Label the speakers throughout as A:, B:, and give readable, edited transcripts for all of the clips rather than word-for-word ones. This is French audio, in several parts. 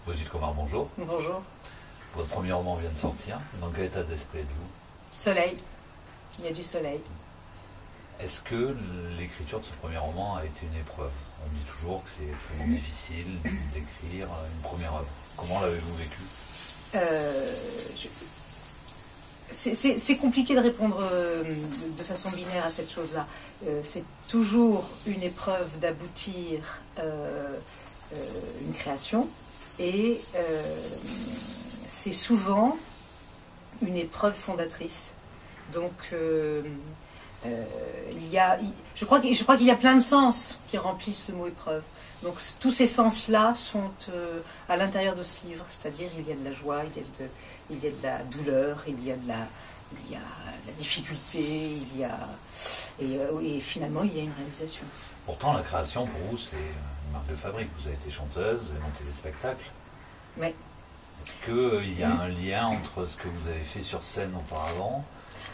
A: Brigitte Comard, bonjour.
B: Bonjour.
A: Votre premier roman vient de sortir. Dans quel état d'esprit êtes-vous?
B: Soleil. Il y a du soleil.
A: Est-ce que l'écriture de ce premier roman a été une épreuve? On dit toujours que c'est extrêmement difficile d'écrire une première œuvre. Comment l'avez-vous vécu?
B: C'est compliqué de répondre de façon binaire à cette chose-là. C'est toujours une épreuve d'aboutir une création et c'est souvent une épreuve fondatrice. Donc je crois qu'il y a plein de sens qui remplissent le mot épreuve. Donc tous ces sens-là sont à l'intérieur de ce livre, c'est-à-dire il y a de la joie, il y a de la douleur, il y a de la difficulté, et finalement il y a une réalisation.
A: Pourtant la création pour vous c'est une marque de fabrique. Vous avez été chanteuse, vous avez monté des spectacles.
B: Oui.
A: Est-ce qu'il y a un lien entre ce que vous avez fait sur scène auparavant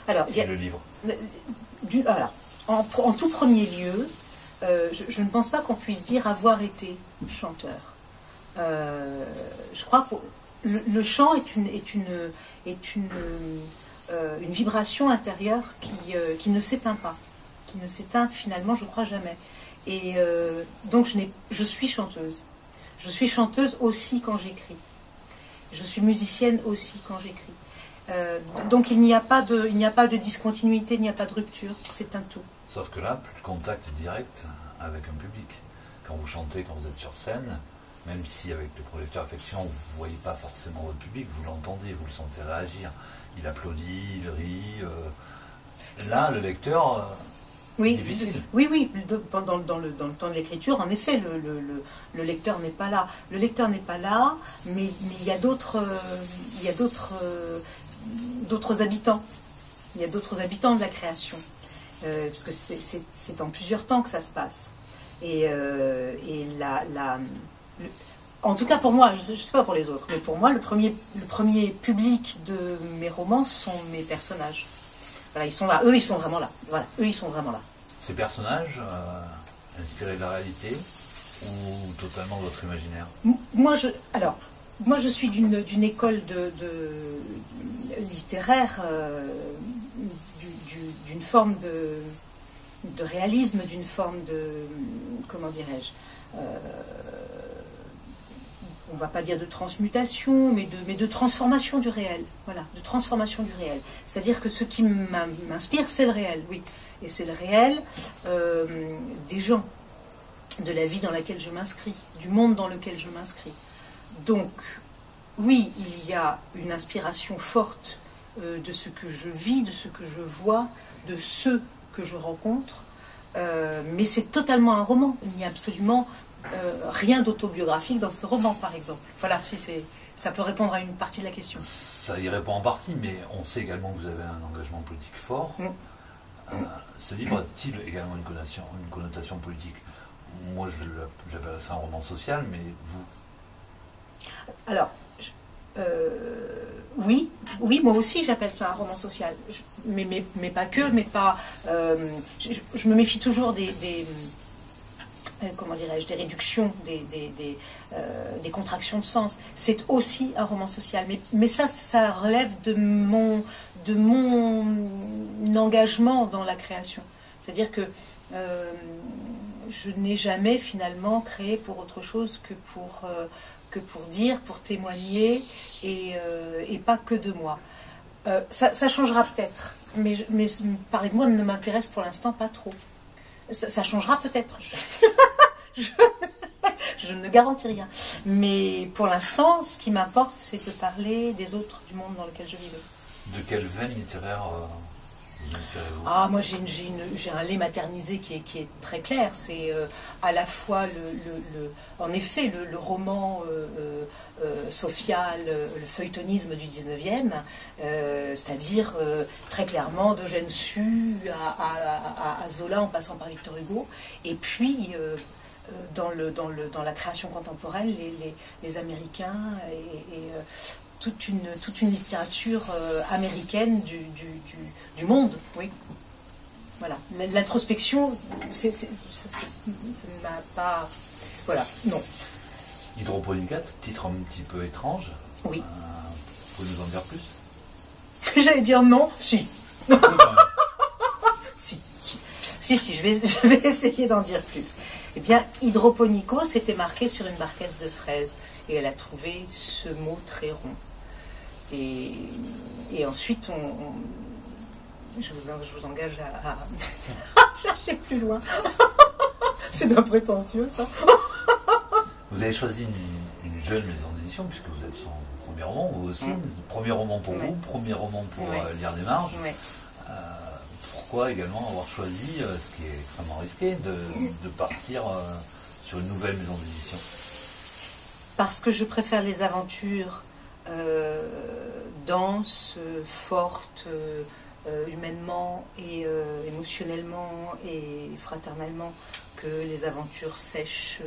A: et le livre?
B: Alors, en tout premier lieu, je ne pense pas qu'on puisse dire avoir été chanteur. Je crois que le chant est une vibration intérieure qui ne s'éteint pas, qui ne s'éteint finalement, je crois, jamais. Et donc je suis chanteuse. Je suis chanteuse aussi quand j'écris. Je suis musicienne aussi quand j'écris. Donc il n'y a pas de discontinuité, il n'y a pas de rupture, c'est un tout.
A: Sauf que là, plus de contact direct avec un public. Quand vous chantez, quand vous êtes sur scène, même si avec le projecteur affection, vous ne voyez pas forcément votre public, vous l'entendez, vous le sentez réagir. Il applaudit, il rit. Là, le lecteur,
B: oui,
A: difficile.
B: Oui, dans le temps de l'écriture, en effet, le lecteur n'est pas là. Le lecteur n'est pas là, mais il y a d'autres habitants. Il y a d'autres habitants de la création. Parce que c'est en plusieurs temps que ça se passe. En tout cas pour moi, je ne sais pas pour les autres, mais pour moi, le premier public de mes romans sont mes personnages. Voilà, ils sont là, eux ils sont vraiment là. Voilà, eux ils sont vraiment là.
A: Ces personnages, inspirés de la réalité ou totalement de votre imaginaire?
B: Moi je suis d'une école de littéraire, d'une forme de réalisme, d'une forme de, comment dirais-je, on ne va pas dire de transmutation, mais de transformation du réel. Voilà, de transformation du réel. C'est-à-dire que ce qui m'inspire, c'est le réel, oui. Et c'est le réel des gens, de la vie dans laquelle je m'inscris, du monde dans lequel je m'inscris. Donc, oui, il y a une inspiration forte de ce que je vis, de ce que je vois, de ceux que je rencontre, mais c'est totalement un roman. Il n'y a absolument rien d'autobiographique dans ce roman, par exemple. Voilà, si ça peut répondre à une partie de la question.
A: Ça y répond en partie, mais on sait également que vous avez un engagement politique fort. Ce livre a-t-il également une connotation politique? Moi, j'appelle ça un roman social, mais vous?
B: Alors, oui, moi aussi j'appelle ça un roman social, mais pas que, mais pas. Je me méfie toujours comment dirais-je, des réductions, des contractions de sens. C'est aussi un roman social, mais ça relève de mon engagement dans la création. C'est-à-dire que je n'ai jamais finalement créé pour autre chose que pour dire, pour témoigner, et pas que de moi. Ça changera peut-être, mais parler de moi ne m'intéresse pour l'instant pas trop. Ça changera peut-être. Je ne garantis rien. Mais pour l'instant, ce qui m'importe, c'est de parler des autres, du monde dans lequel je vivais.
A: De quelle veine littéraire vous inspirez-vous?
B: Ah, moi j'ai un lait maternisé qui est très clair. C'est à la fois en effet le roman social, le feuilletonisme du 19e, c'est-à-dire très clairement d'Eugène Sue à Zola en passant par Victor Hugo, et puis dans la création contemporaine, les Américains et toute une littérature américaine du monde, oui. Voilà. L'introspection, ça ne m'a pas... Voilà, non.
A: Hydroponica, titre un petit peu étrange.
B: Oui.
A: Vous pouvez nous en dire plus?
B: J'allais dire non, si.
A: Oui, quand même.
B: Si, je vais essayer d'en dire plus. Eh bien, hydroponico, c'était marqué sur une barquette de fraises. Et elle a trouvé ce mot très rond. Et ensuite, je vous engage à chercher plus loin. C'est d'un prétentieux, ça.
A: Vous avez choisi une jeune maison d'édition, puisque vous êtes son premier roman, vous aussi. Premier roman pour vous, premier roman pour Lire des marges.
B: Ouais.
A: Pourquoi également avoir choisi, ce qui est extrêmement risqué, de partir sur une nouvelle maison d'édition?
B: Parce que je préfère les aventures denses, fortes, humainement et émotionnellement et fraternellement, que les aventures sèches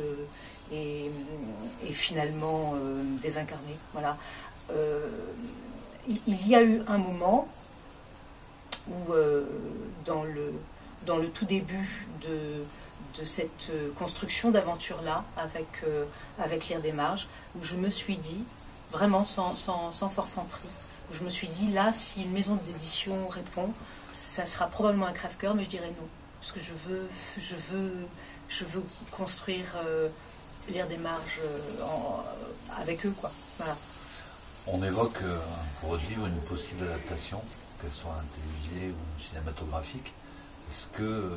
B: et finalement désincarnées. Voilà. Il y a eu un moment où, dans le tout début de cette construction d'aventure-là, avec Lire des marges, où je me suis dit, vraiment sans forfanterie, où je me suis dit, là, si une maison d'édition répond, ça sera probablement un crève-cœur, mais je dirais non. Parce que je veux construire Lire des marges avec eux, quoi. Voilà.
A: On évoque pour votre livre une possible adaptation, qu'elle soit télévisée ou cinématographique. Est-ce que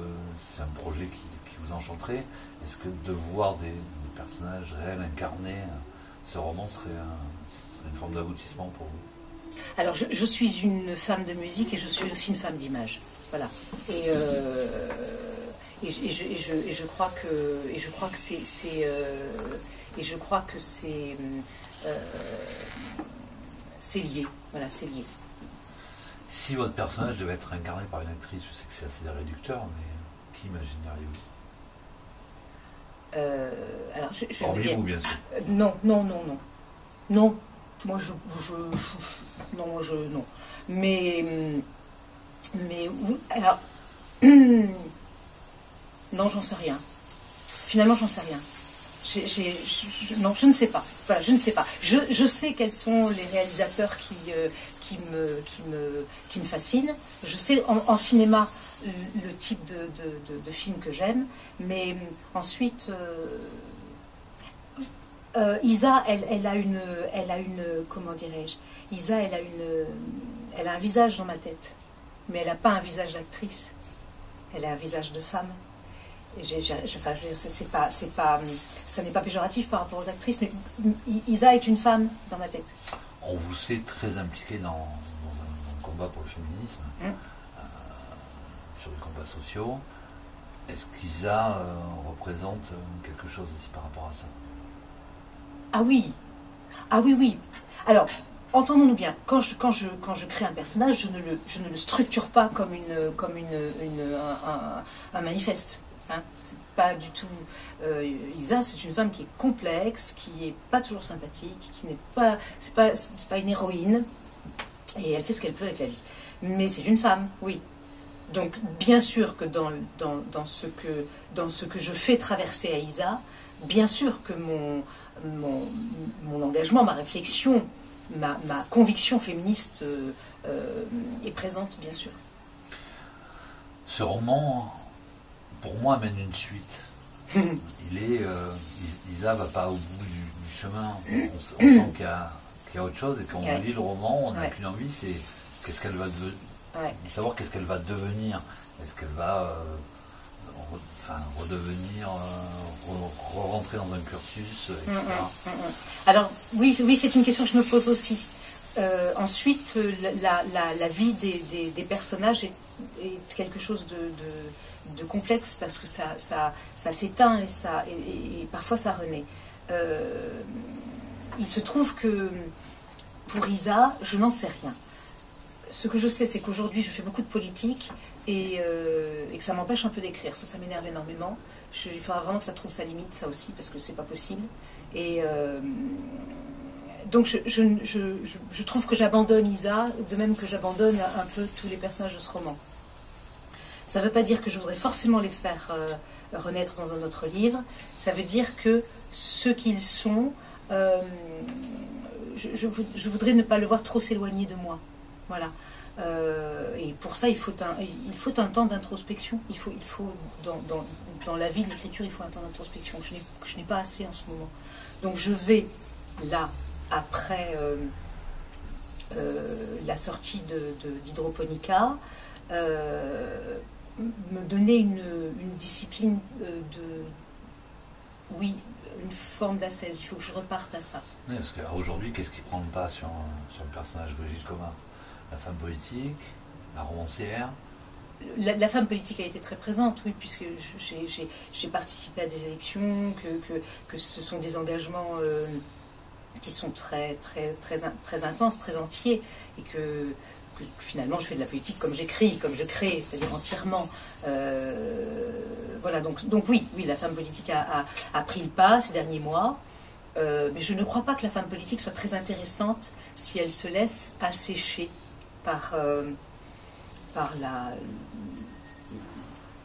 A: c'est un projet qui vous enchanterait? Est-ce que de voir des personnages réels incarner ce roman serait une forme d'aboutissement pour vous?
B: Alors, je suis une femme de musique et je suis aussi une femme d'image. Voilà. Et je crois que c'est lié. Voilà, c'est lié.
A: Si votre personnage devait être incarné par une actrice, je sais que c'est assez réducteur, mais qui imagineriez-vous?
B: Alors, je vais
A: Hormis
B: dire...
A: vous, bien sûr.
B: Non. Moi, non. Mais oui, alors... non, j'en sais rien. Finalement, j'en sais rien. Non, je ne sais pas. Voilà, je ne sais pas. Je sais quels sont les réalisateurs qui me fascinent. Je sais en cinéma le type de film que j'aime. Mais ensuite, Isa, elle a une, comment dirais-je, Isa, elle a un visage dans ma tête, mais elle n'a pas un visage d'actrice. Elle a un visage de femme. Ça n'est pas péjoratif par rapport aux actrices, mais Isa est une femme dans ma tête.
A: On vous sait très impliqué dans un combat pour le féminisme, sur les combats sociaux. Est-ce qu'Isa représente quelque chose aussi par rapport à ça?
B: Ah oui. Alors, entendons-nous bien, quand je crée un personnage, je ne le structure pas comme un manifeste. Hein. C'est pas du tout. Isa, c'est une femme qui est complexe, qui n'est pas toujours sympathique, qui n'est pas. C'est pas une héroïne, et elle fait ce qu'elle peut avec la vie. Mais c'est une femme, oui. Donc, bien sûr que dans ce que je fais traverser à Isa, bien sûr que mon engagement, ma réflexion, ma conviction féministe est présente, bien sûr.
A: Ce roman, pour moi, amène une suite. Isa va pas au bout du chemin. On sent qu'il y a autre chose, et quand on lit le roman, on n'a qu'une envie, c'est qu'est-ce qu'elle va savoir qu'est-ce qu'elle va devenir. Est-ce qu'elle va redevenir, rentrer dans un cursus, etc.
B: Alors, oui, c'est une question que je me pose aussi. Ensuite, la vie des personnages est quelque chose de complexe, parce que ça s'éteint et parfois ça renaît. Il se trouve que pour Isa, je n'en sais rien. Ce que je sais, c'est qu'aujourd'hui, je fais beaucoup de politique et que ça m'empêche un peu d'écrire. Ça m'énerve énormément. Il faudra vraiment que ça trouve sa limite, ça aussi, parce que c'est pas possible. Et donc, je trouve que j'abandonne Isa, de même que j'abandonne un peu tous les personnages de ce roman. Ça ne veut pas dire que je voudrais forcément les faire renaître dans un autre livre. Ça veut dire que ce qu'ils sont je voudrais ne pas le voir trop s'éloigner de moi. Voilà. Et pour ça, il faut un temps d'introspection. Dans la vie de l'écriture, il faut un temps d'introspection que je n'ai pas assez en ce moment. Donc je vais, là, après la sortie d'Hydroponica, me donner une discipline oui, une forme d'ascèse. Il faut que je reparte à ça.
A: Oui, parce qu'aujourd'hui, qu'est-ce qui prend le pas sur le personnage de Brigitte Comard? La femme politique, la romancière?
B: La femme politique a été très présente, oui, puisque j'ai participé à des élections, que ce sont des engagements qui sont très intenses, très entiers, et que finalement je fais de la politique comme j'écris, comme je crée, c'est-à-dire entièrement. Voilà, donc oui, la femme politique a pris le pas ces derniers mois, mais je ne crois pas que la femme politique soit très intéressante si elle se laisse assécher par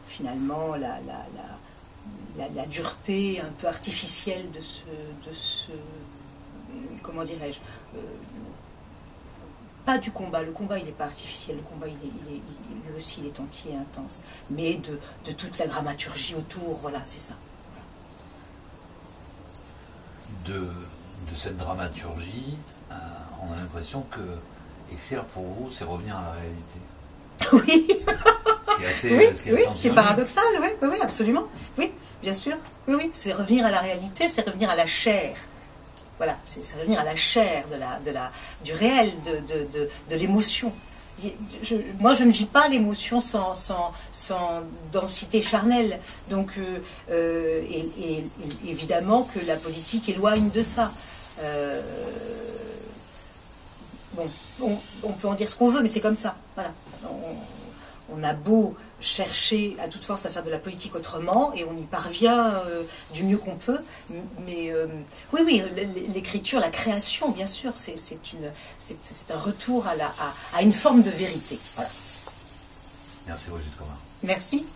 B: finalement la dureté un peu artificielle de ce comment dirais-je, pas du combat. Le combat, il n'est pas artificiel. Le combat, lui aussi, il est entier et intense. Mais de toute la dramaturgie autour, voilà, c'est ça.
A: De cette dramaturgie, on a l'impression que écrire pour vous, c'est revenir à la réalité.
B: Oui.
A: Ce
B: qui est paradoxal, oui, absolument. Oui, bien sûr. Oui, c'est revenir à la réalité, c'est revenir à la chair. Voilà, c'est revenir à la chair du réel, de l'émotion. Moi, je ne vis pas l'émotion sans densité charnelle. Donc, et évidemment que la politique éloigne de ça. Bon, on peut en dire ce qu'on veut, mais c'est comme ça. Voilà. On a beau chercher à toute force à faire de la politique autrement, et on y parvient du mieux qu'on peut, mais oui, l'écriture, la création, bien sûr, c'est un retour à une forme de vérité. Voilà.
A: Merci Brigitte Comard.
B: Merci.